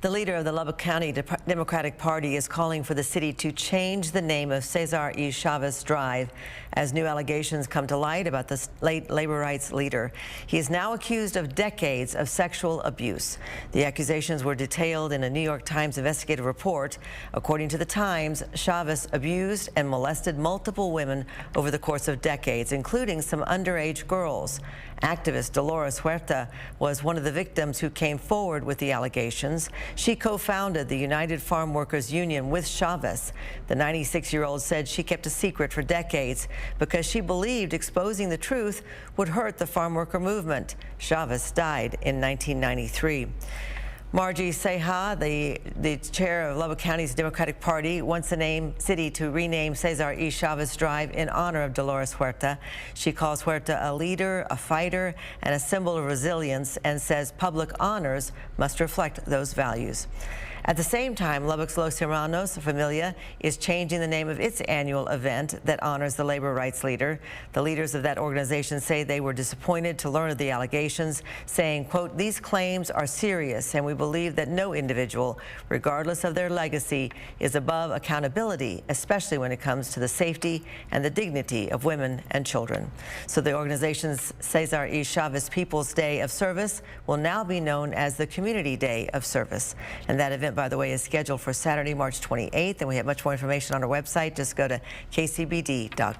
The leader of the Lubbock County Democratic Party is calling for the city to change the name of Cesar Chavez Drive as new allegations come to light about the late labor rights leader. He is now accused of decades of sexual abuse. The accusations were detailed in a New York Times investigative report. According to the Times, Chavez abused and molested multiple women over the course of decades, including some underage girls. Activist Dolores Huerta was one of the victims who came forward with the allegations. She co-founded the United Farm Workers Union with Chavez. The 96-year-old said she kept a secret for decades because she believed exposing the truth would hurt the farm worker movement. Chavez died in 1993. Margie Ceja, the chair of Lubbock County's Democratic Party, wants the city to rename Cesar Chavez Drive in honor of Dolores Huerta. She calls Huerta a leader, a fighter, and a symbol of resilience, and says public honors must reflect those values. At the same time, Lubbock's Los Hermanos Familia is changing the name of its annual event that honors the labor rights leader. The leaders of that organization say they were disappointed to learn of the allegations, saying, quote, "These claims are serious, and we believe that no individual, regardless of their legacy, is above accountability, especially when it comes to the safety and the dignity of women and children." So the organization's Cesar Chavez People's Day of Service will now be known as the Community Day of Service. And that event, by the way, is scheduled for Saturday, March 28th, and we have much more information on our website. Just go to kcbd.com.